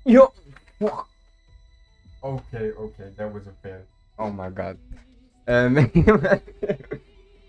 Yo. Okay, that was a fail. Oh my god.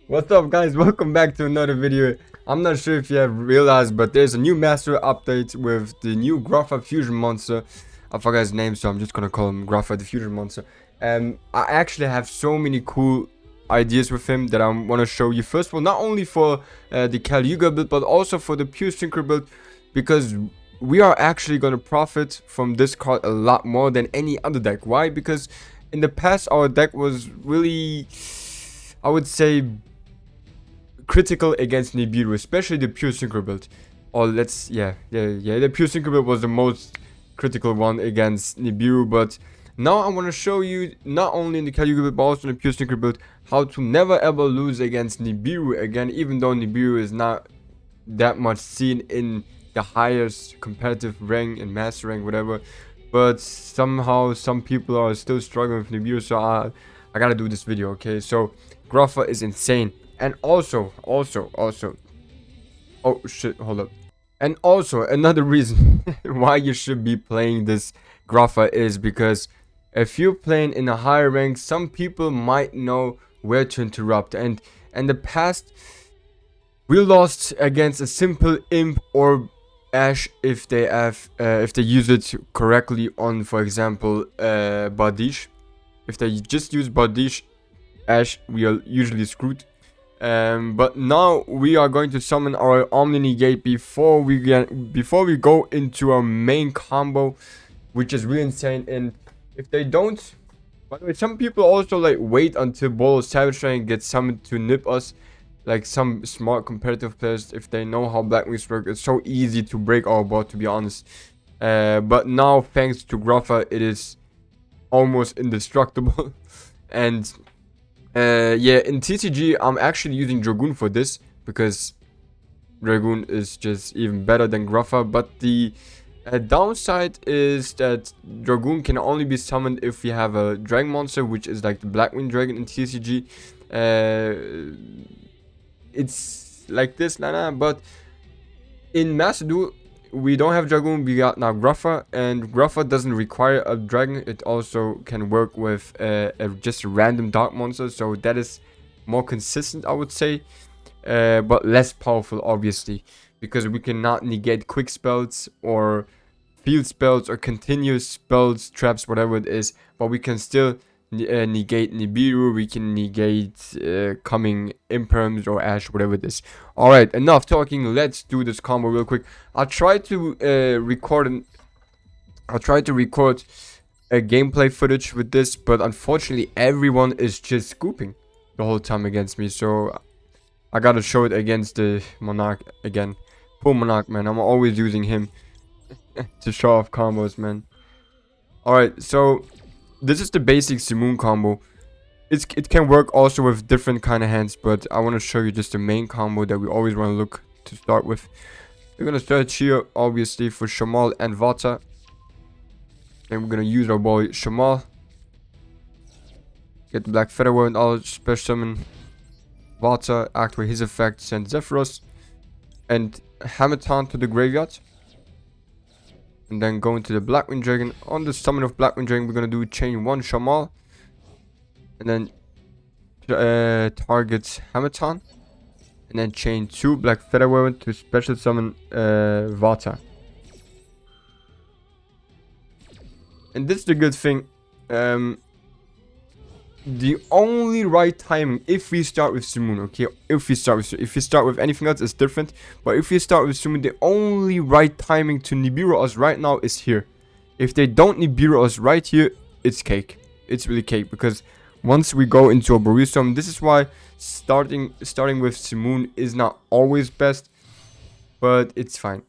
What's up, guys? Welcome back to another video. I'm not sure if you have realized, but there's a new master update with the new Grapha fusion monster. I forgot his name, so I'm just gonna call him Grapha the fusion monster. I actually have so many cool ideas with him that I want to show you. First of all, not only for the Calyuga build, but also for the pure synchro build, because we are actually going to profit from this card a lot more than any other deck. Why? Because in the past our deck was really, I would say, critical against Nibiru, especially the pure synchro build. Or the pure synchro build was the most critical one against Nibiru. But now I want to show you, not only in the Calyuga build but also in the pure synchro build, how to never ever lose against Nibiru again, even though Nibiru is not that much seen in the highest competitive rank and master rank, whatever. But somehow some people are still struggling with Nibiru, so I gotta do this video. Okay, so Grapha is insane. And also, oh shit, hold up. And also another reason why you should be playing this Grapha is because if you're playing in a higher rank, some people might know where to interrupt. And in the past, we lost against a simple imp or Ash if they use it correctly on, for example, Badish. If they just use Badish Ash, we are usually screwed. But now we are going to summon our Omni Negate before we go into our main combo, which is really insane. And if they don't, by the way, some people also like wait until Bolo Savage Train gets summoned to nip us. Like some smart competitive players, if they know how Black Wings work, it's so easy to break our board, to be honest. But now, thanks to Grapha, it is almost indestructible. And yeah, in TCG, I'm actually using Dragoon for this, because Dragoon is just even better than Grapha. But the downside is that Dragoon can only be summoned if we have a Dragon monster, which is like the Blackwing Dragon in TCG. It's like this, but in Master Duel, we don't have Dragoon, we got now Grapha, and Grapha doesn't require a dragon. It also can work with just a random dark monster, so that is more consistent, I would say, but less powerful, obviously, because we cannot negate quick spells or field spells or continuous spells, traps, whatever it is, but we can still negate Nibiru, we can negate coming imperms or Ash, whatever it is. Alright, enough talking, let's do this combo real quick. I'll try to record a gameplay footage with this, but unfortunately everyone is just scooping the whole time against me, so I gotta show it against the Monarch again. Poor Monarch, man, I'm always using him to show off combos, man. Alright, so this is the basic Simoon combo. It can work also with different kind of hands, but I want to show you just the main combo that we always want to look to start with. We're going to start here, obviously, for Shamal and Vata. And we're going to use our boy Shamal. Get the Black Feather and I'll special summon Vata, activate his effect, send Zephyros, and Hamatan to the graveyard. And then go into the Blackwing Dragon. On the summon of Blackwing Dragon, we're going to do chain 1 Shamal. And then target Hamatan. And then chain 2 Black Feather to special summon Vata. And this is the good thing. The only right timing, if we start with Simoon, okay, if we start with anything else, it's different, but if we start with Simoon, the only right timing to Nibiru us right now is here. If they don't Nibiru us right here, it's cake. It's really cake, because once we go into a Borisum, this is why starting with Simoon is not always best, but it's fine.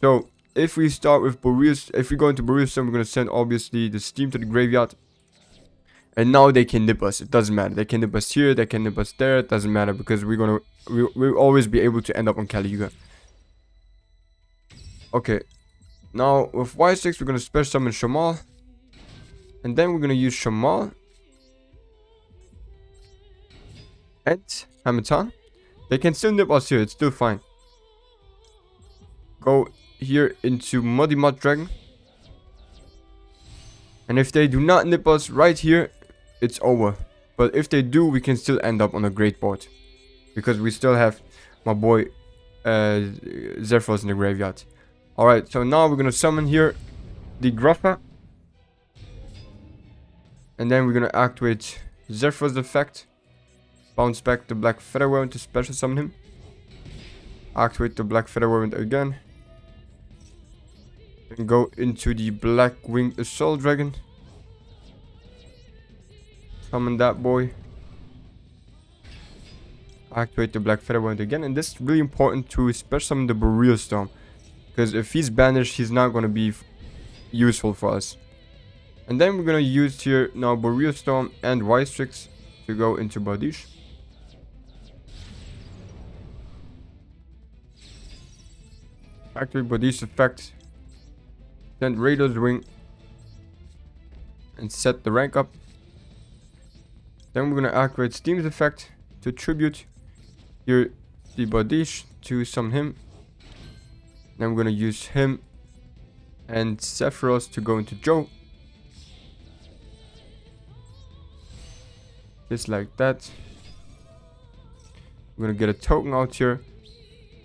So if we start with Borisum, if we go into Borisum, we're going to send obviously the Steam to the graveyard. And now they can nip us. It doesn't matter. They can nip us here. They can nip us there. It doesn't matter, because we'll always be able to end up on Calyuga. Okay. Now with Y6, we're gonna special summon Shamal, and then we're gonna use Shamal and Hamatan. They can still nip us here. It's still fine. Go here into Muddy Mud Dragon. And if they do not nip us right here, it's over. But if they do, we can still end up on a great board. Because we still have my boy Zephyros in the graveyard. Alright, so now we're gonna summon here the Grapha. And then we're gonna activate Zephyros effect. Bounce back the Black Feather Whirlwind to special summon him. Activate the Black Feather Whirlwind again. And go into the Black Winged Assault Dragon. Summon that boy. Activate the Black Feather Whirlwind again. And this is really important to special summon the Boreal Storm. Because if he's banished, he's not going to be useful for us. And then we're going to use here now Boreal Storm and Wystrix to go into Bardiche. Activate Bardiche's effect. Send Raider's Wing. And set the rank up. Then we're going to activate Steam's effect to tribute here the Bardiche to summon him. Then we're going to use him and Zephyros to go into Joe. Just like that. We're going to get a token out here.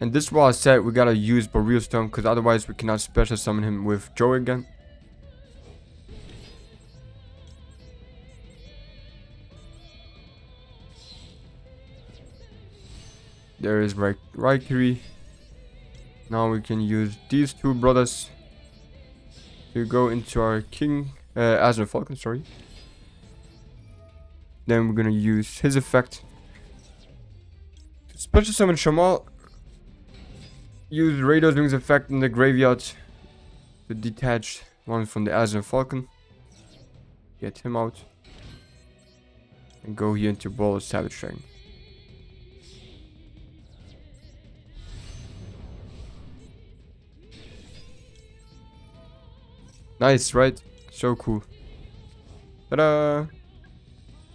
And this is what I said, we got to use Boreal Storm because otherwise we cannot special summon him with Joe again. There is Raikiri. Now we can use these two brothers to go into our King, Azure Falcon, sorry. Then we're gonna use his effect to special summon Shamal. Use Raider's Wings effect in the graveyard to detach one from the Azure Falcon. Get him out. And go here into Ball of Savage Dragon. Nice, right? So cool. Ta-da!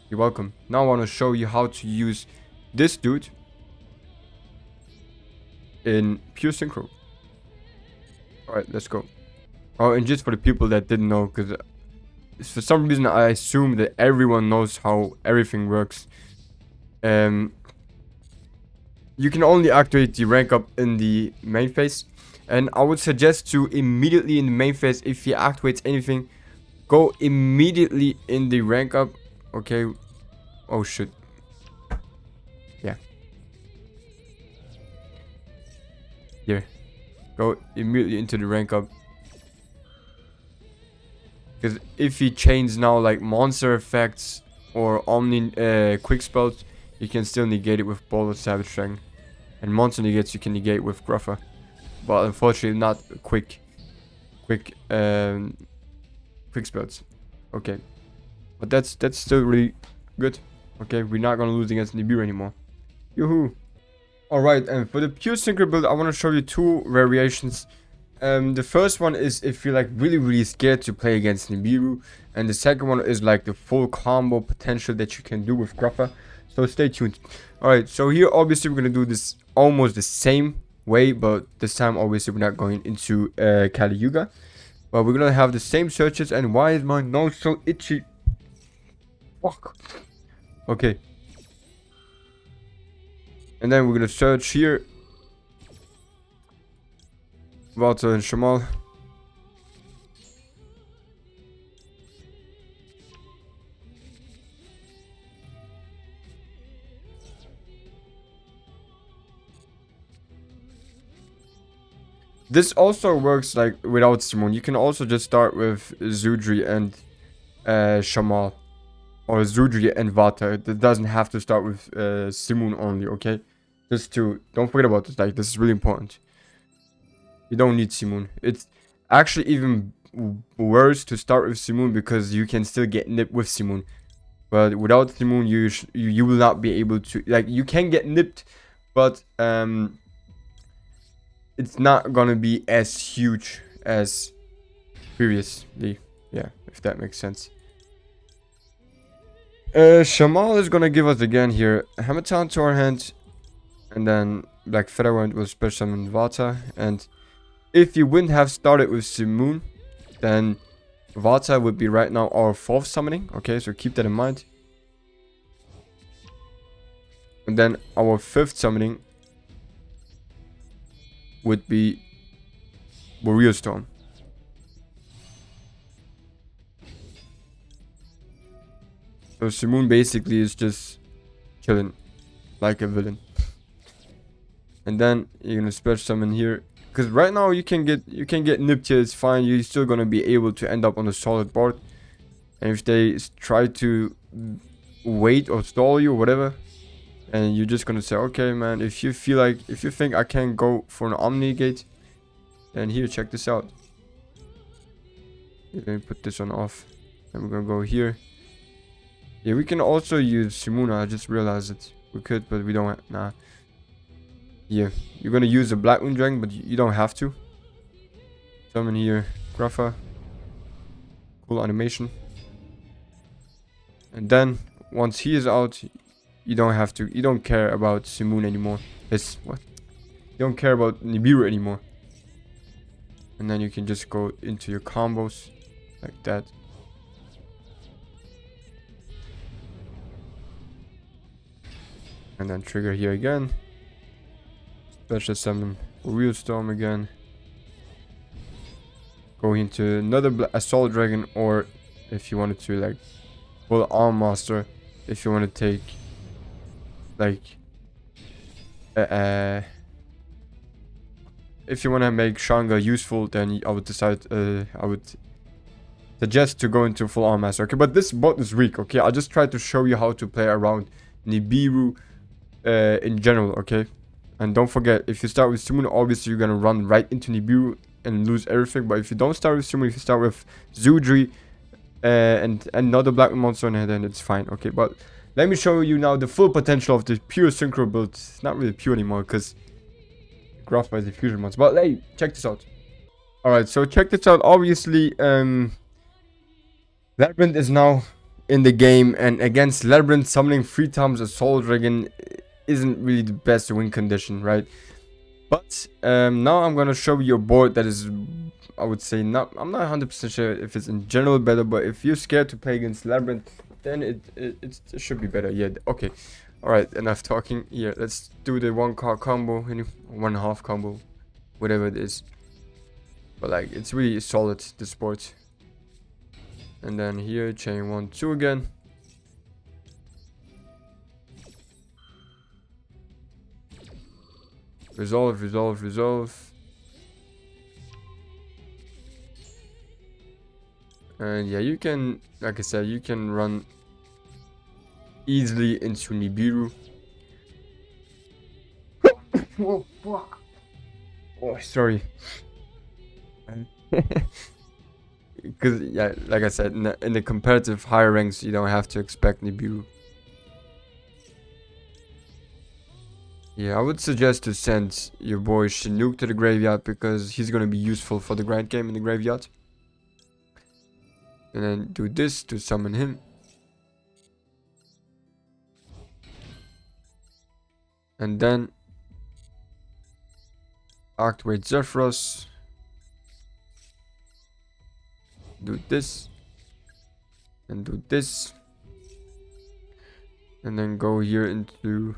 You're welcome. Now I want to show you how to use this dude in pure synchro. Alright, let's go. Oh, and just for the people that didn't know, because for some reason I assume that everyone knows how everything works. You can only activate the rank up in the main phase. And I would suggest to immediately in the main phase, if he activates anything, go immediately in the rank up. Okay. Oh shit. Yeah. Here. Go immediately into the rank up. Because if he chains now like monster effects or omni quick spells, you can still negate it with Ball of Savage Dragon. And monster negates you can negate with Grapha. But unfortunately not quick spells. Okay. But that's still really good. Okay, we're not gonna lose against Nibiru anymore. Yoo-hoo. Alright, and for the pure synchro build, I want to show you two variations. The first one is if you're like really scared to play against Nibiru. And the second one is like the full combo potential that you can do with Grapha. So stay tuned. Alright, so here obviously we're gonna do this almost the same way, but this time obviously we're not going into Calyuga, but we're gonna have the same searches. And why is my nose so itchy? Fuck. Okay, and then we're gonna search here Walter and Shamal. This also works like without Simon. You can also just start with Zudri and Shamal. Or Zudri and Vata. It doesn't have to start with Simon only, okay? Just to... Don't forget about this. Like, this is really important. You don't need Simon. It's actually even worse to start with Simon because you can still get nipped with Simon. But without Simon, you will not be able to... Like, you can get nipped, but... it's not gonna be as huge as previously. Yeah, if that makes sense. Shamal is gonna give us again here Hamatan to our hand. And then Black Feather Whirlwind will special summon Vata. And if you wouldn't have started with Simoon, then Vata would be right now our 4th summoning. Okay, so keep that in mind. And then our 5th summoning would be Warrior Storm. So Simoon basically is just chilling like a villain. And then you're gonna special summon here. Because right now you can get Nip tier, it's fine. You're still gonna be able to end up on a solid board. And if they try to wait or stall you or whatever, and you're just gonna say, okay man, if you think I can go for an Omni Gate, then here, check this out. Let me put this on off. Then we're gonna go here. Yeah, we can also use Simuna. I just realized it. We could, but we don't. Nah. Yeah, you're gonna use a Black Moon Dragon, but you don't have to. Summon here, Grapha. Cool animation. And then once he is out, you don't have to. You don't care about Simoon anymore. It's what? You don't care about Nibiru anymore. And then you can just go into your combos like that. And then trigger here again. Special summon Real Storm again. Go into another Assault Dragon, or if you wanted to, like, full Arm Master. If you want to take, like, if you want to make Shanga useful, then I would suggest to go into full Arm Master. Okay, but this bot is weak. Okay, I just tried to show you how to play around Nibiru in general. Okay, and don't forget, if you start with Summon, obviously you're gonna run right into Nibiru and lose everything. But if you don't start with Summon, if you start with Zudri and another Black monster, then it's fine. Okay, but let me show you now the full potential of the pure synchro build. It's not really pure anymore because Grapha is the fusion monster. But hey, check this out. Alright, so check this out. Obviously, Labyrinth is now in the game, and against Labyrinth, summoning 3 times a Soul Dragon isn't really the best win condition, right? But now I'm gonna show you a board that is, I would say, I'm not 100% sure if it's in general better, but if you're scared to play against Labyrinth, then it should be better. Yeah, okay. Alright, enough talking. Here, let's do the 1-card combo, 1.5 combo, whatever it is. But like, it's really solid, this board. And then here, chain 1, 2 again. Resolve, resolve, resolve. And yeah, you can, like I said, you can run easily into Nibiru. Oh, fuck. Oh, sorry. Because, yeah, like I said, in the competitive higher ranks, you don't have to expect Nibiru. Yeah, I would suggest to send your boy Chinook to the graveyard, because he's going to be useful for the grind game in the graveyard. And then do this to summon him. And then activate Zephyros. Do this. And do this. And then go here into...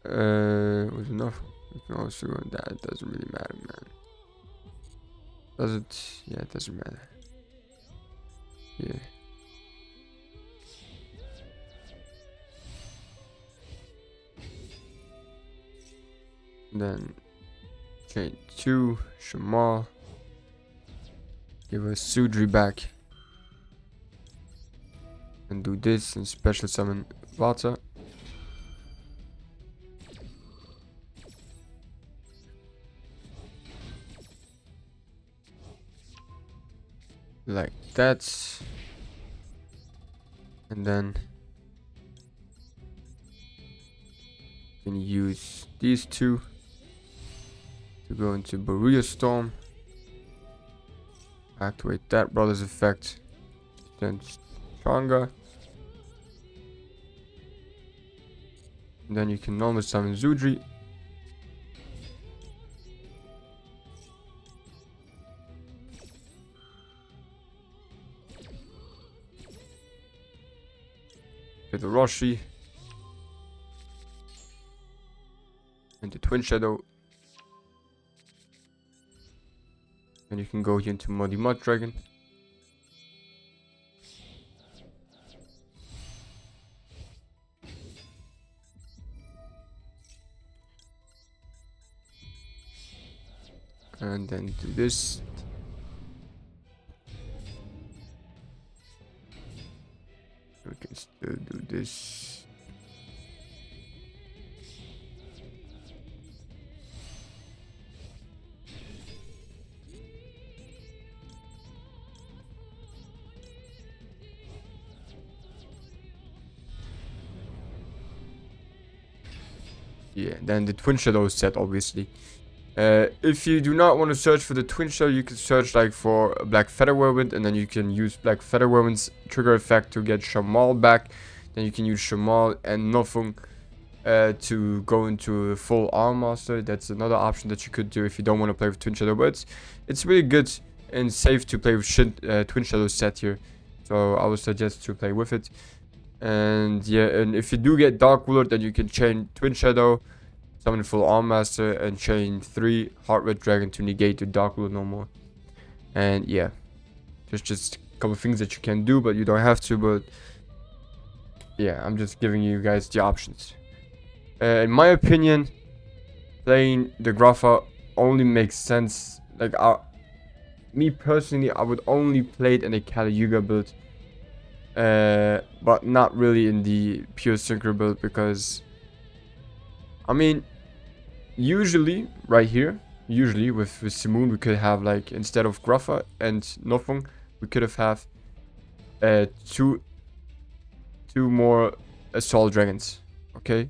was enough. You can also go on that. It doesn't really matter, man. Does it? Yeah, it doesn't matter. Yeah. Then chain 2, Shamal. Give us Sudri back. And do this and special summon Vata. Like that. And then you can use these 2 to go into Barrier Storm. Activate that brother's effect. Then Stronger. And then you can normally summon Zudri. Get the Roshi. And the Twin Shadow. And you can go here into Muddy Mud Dragon. And then do this. We can still do this. Yeah, then the Twin Shadow set, obviously. If you do not want to search for the Twin Shadow, you can search like for Black Feather Whirlwind, and then you can use Black Feather Whirlwind's trigger effect to get Shamal back. Then you can use Shamal and Nofung to go into a full Arm Master. That's another option that you could do if you don't want to play with Twin Shadow, but it's really good and safe to play with Twin Shadow set here. So I would suggest to play with it. And yeah, and if you do get Dark Ruler, then you can chain Twin Shadow, summon full Arm Master, and chain 3 Heart Red Dragon to negate the Dark Ruler no more. And yeah, there's just a couple things that you can do, but you don't have to. But yeah, I'm just giving you guys the options. In my opinion, playing the Grapha only makes sense. Like, me personally, I would only play it in a Calyuga build. But not really in the pure synchro build, because I mean, usually right here, with Simoon, we could have, like, instead of Grapha and Nofung, we could have two more Assault Dragons. Okay,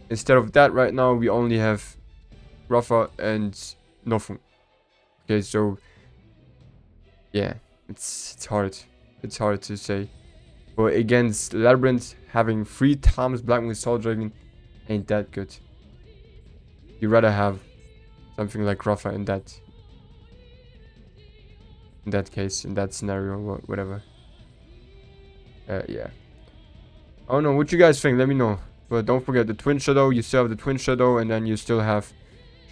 instead of that, right now we only have Grapha and Nofung. Okay, so yeah, it's hard. It's hard to say. But against Labyrinth, having 3 times Black Moon Assault Dragon ain't that good. You'd rather have something like Grapha in that case, in that scenario, or whatever. Yeah. I don't know, what you guys think, let me know. But don't forget the Twin Shadow, you still have the Twin Shadow, and then you still have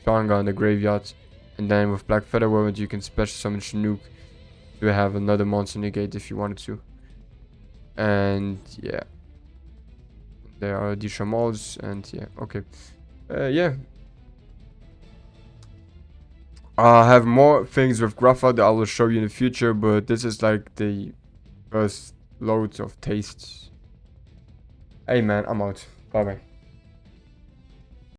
Shanga in the graveyard. And then with Black Feather Whirlwind, you can special summon Chinook to have another monster negate if you wanted to. And yeah, there are the Shamals, and yeah, okay. Yeah, I have more things with Grapha that I will show you in the future, but this is like the first loads of tastes. Hey man, I'm out. Bye bye.